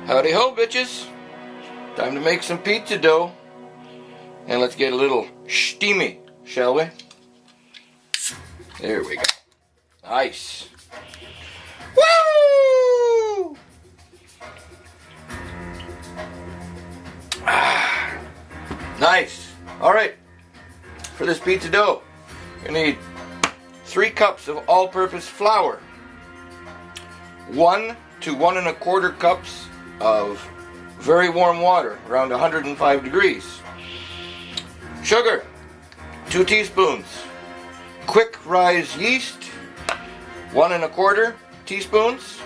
Howdy ho, bitches. Time to make some pizza dough. And let's get a little steamy, shall we? There we go. Nice. Woo! Nice. Alright. For this pizza dough, you need 3 cups of all-purpose flour. 1 to 1 1/4 cups of very warm water, around 105 degrees. Sugar, 2 teaspoons. Quick rise yeast, 1 1/4 teaspoons.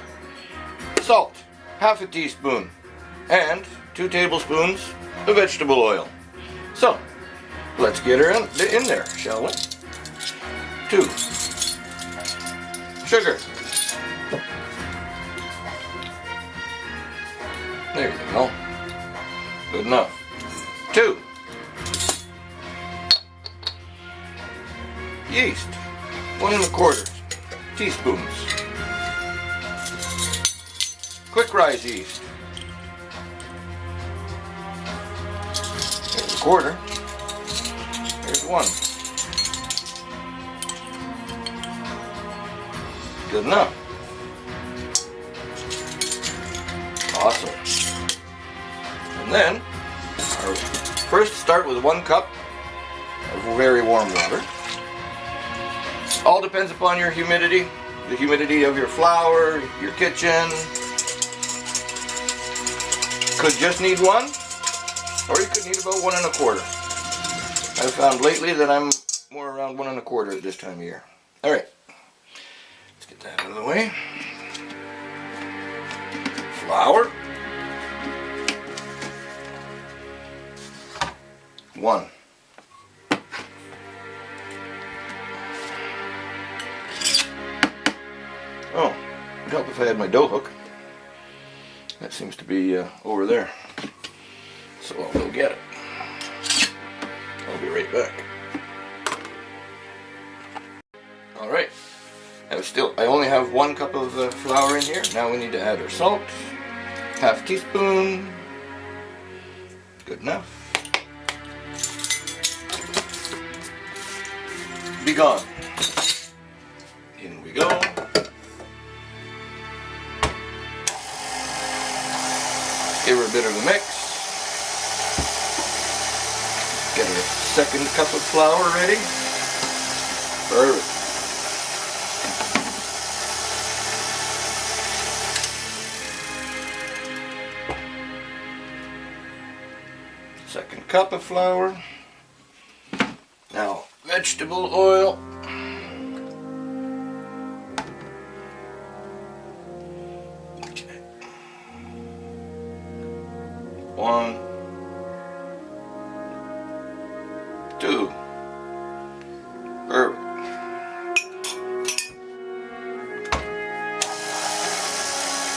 Salt, 1/2 teaspoon. And 2 tablespoons of vegetable oil. So, let's get her in there, shall we? 2. Sugar. There we go. Good enough. 2. Yeast. 1 1/4 teaspoons. Quick rise yeast. There's 1/4. There's 1. Good enough. Awesome. And then, first start with 1 cup of very warm water. All depends upon your humidity, the humidity of your flour, your kitchen. Could just need 1, or you could need about 1 1/4. I've found lately that I'm more around 1 1/4 at this time of year. Alright, let's get that out of the way. Flour. 1. Oh, it'd help if I had my dough hook. That seems to be over there. So I'll go get it. I'll be right back. Alright. I only have 1 cup of flour in here. Now we need to add our salt. 1/2 teaspoon. Good enough. Be gone. In we go. Give her a bit of a mix. Get her 2nd cup of flour ready. Perfect. Second cup of flour. Now, vegetable oil. Okay. 1, 2. Perfect.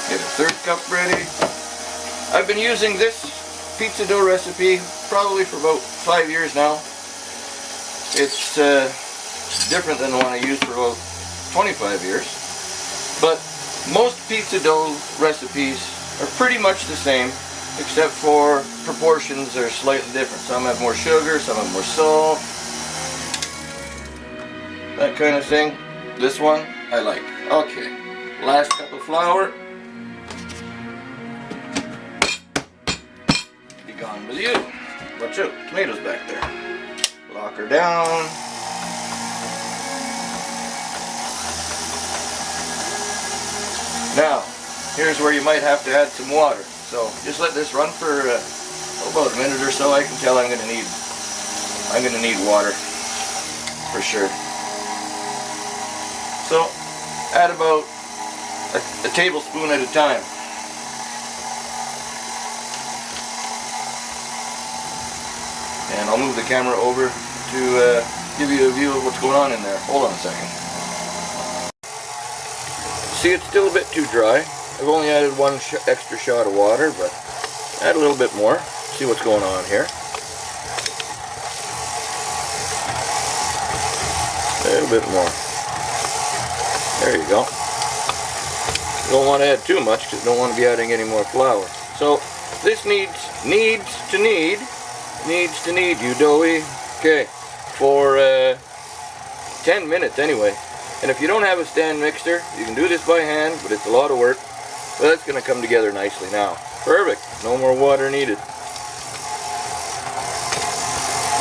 Get a 3rd cup ready. I've been using this pizza dough recipe probably for about 5 years now. It's different than the one I used for about 25 years. But most pizza dough recipes are pretty much the same, except for proportions are slightly different. Some have more sugar, some have more salt, that kind of thing. This one I like. Okay, last cup of flour. Be gone with you. Watch out, tomatoes back there. Lock her down. Now, here's where you might have to add some water. So just let this run for about a minute or so. I can tell I'm gonna need water for sure. So add about a tablespoon at a time. And I'll move the camera over to give you a view of what's going on in there. Hold on a second. See, it's still a bit too dry. I've only added 1 extra shot of water, but add a little bit more. See what's going on here. A little bit more. There you go. You don't want to add too much because you don't want to be adding any more flour. So this needs to knead, you doughy. Okay, for 10 minutes anyway. And if you don't have a stand mixer, you can do this by hand, but it's a lot of work. But it's going to come together nicely now. Perfect. No more water needed.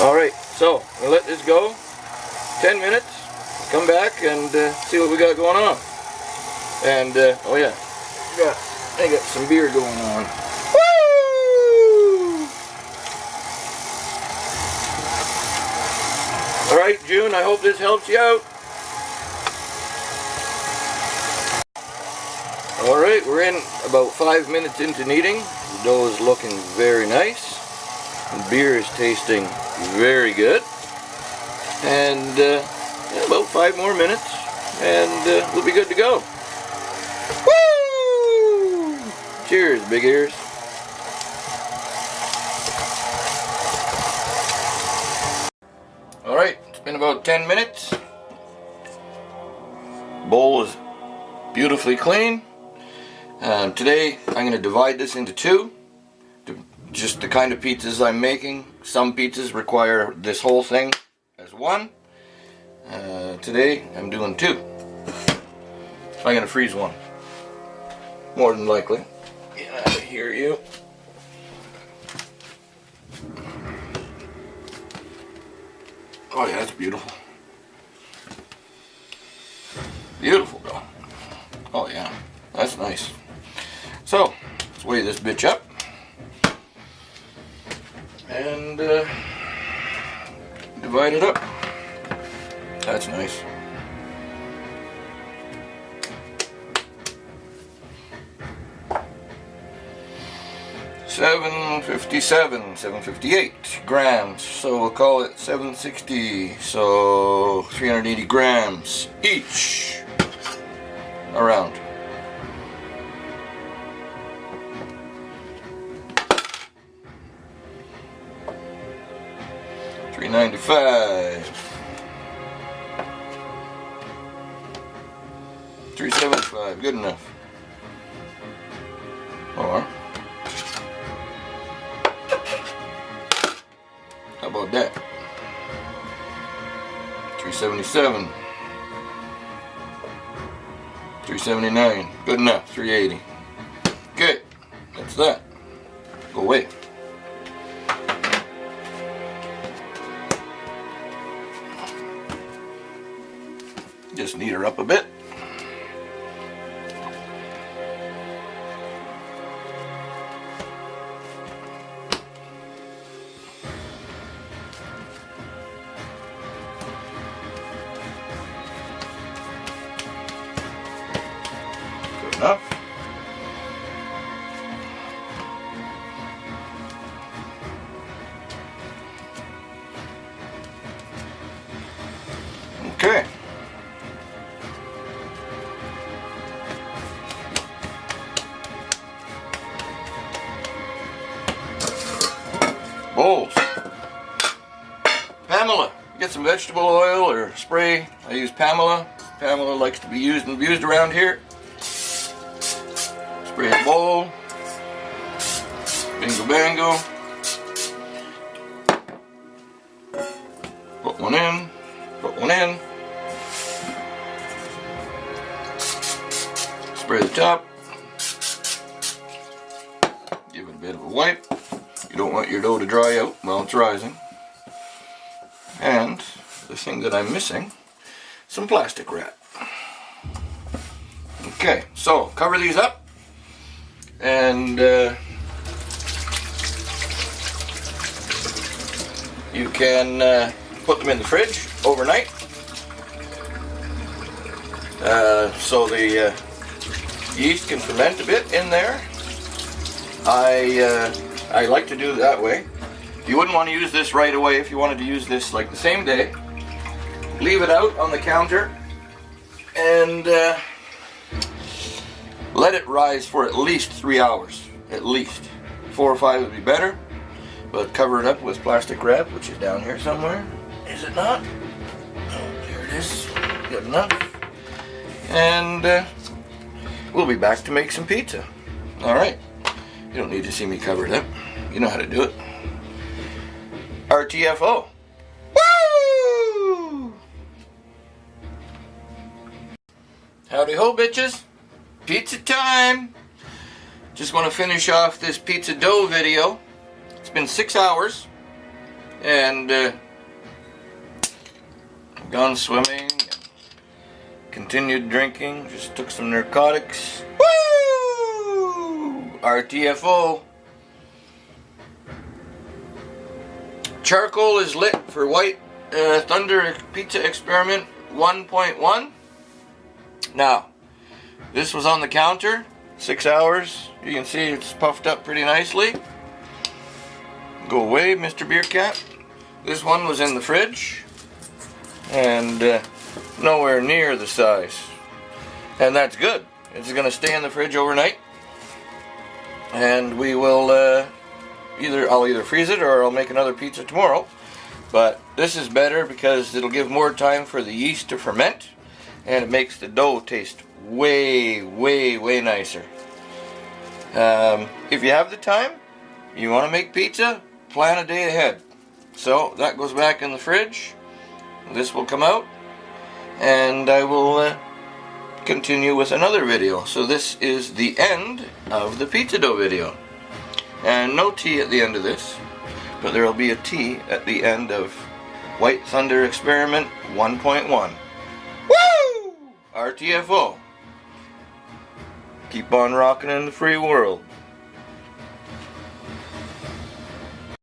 Alright, so we'll let this go 10 minutes, come back and see what we got going on. And, oh yeah, I got some beer going on. Woo! Alright, June, I hope this helps you out. Alright, we're in about 5 minutes into kneading. The dough is looking very nice. The beer is tasting very good. And about 5 more minutes and we'll be good to go. Woo! Cheers, big ears. Alright, it's been about 10 minutes. Bowl is beautifully clean. Today I'm going to divide this into 2. Just the kind of pizzas I'm making. Some pizzas require this whole thing as 1. Today I'm doing 2. I'm going to freeze one. More than likely. Get out of here, you. Oh yeah, that's beautiful. Beautiful though. Oh yeah, that's nice. So, let's weigh this bitch up. And divide it up. That's nice. $758 grams. So we'll call it 760. So 380 grams each. Around. $395. $375. Good enough. Or how about that? $377. $379. Good enough. $380. Okay, that's that. Go away. Just knead her up a bit. Good enough. Okay. Bowls. Pamela. Get some vegetable oil or spray. I use Pamela. Pamela likes to be used and abused around here. Spray a bowl. Bingo bango. Put one in. Put one in. Spray the top. Give it a bit of a wipe. You don't want your dough to dry out while it's rising. And the thing that I'm missing, some plastic wrap. Okay, so cover these up and you can put them in the fridge overnight so the yeast can ferment a bit in there. I like to do it that way. You wouldn't want to use this right away. If you wanted to use this like the same day, leave it out on the counter and let it rise for at least 3 hours. At least. 4 or 5 would be better, but cover it up with plastic wrap, which is down here somewhere. Is it not? Oh, there it is. Good enough. And we'll be back to make some pizza. Alright. You don't need to see me cover it up. You know how to do it. RTFO. Woo! Howdy ho, bitches. Pizza time. Just want to finish off this pizza dough video. It's been 6 hours. And gone swimming. Continued drinking. Just took some narcotics. Woo! RTFO. Charcoal is lit for White Thunder Pizza Experiment 1.1. Now, this was on the counter, 6 hours. You can see it's puffed up pretty nicely. Go away, Mr. Beer Cat. This one was in the fridge, and nowhere near the size. And that's good. It's going to stay in the fridge overnight, and we will I'll either freeze it or I'll make another pizza tomorrow. But this is better because it'll give more time for the yeast to ferment, and it makes the dough taste way, way, way nicer. If you have the time, you want to make pizza, plan a day ahead. So that goes back in the fridge. This will come out, and I will continue with another video. So this is the end of the pizza dough video. And no tea at the end of this, but there will be a tea at the end of White Thunder Experiment 1.1. Woo! RTFO. Keep on rocking in the free world.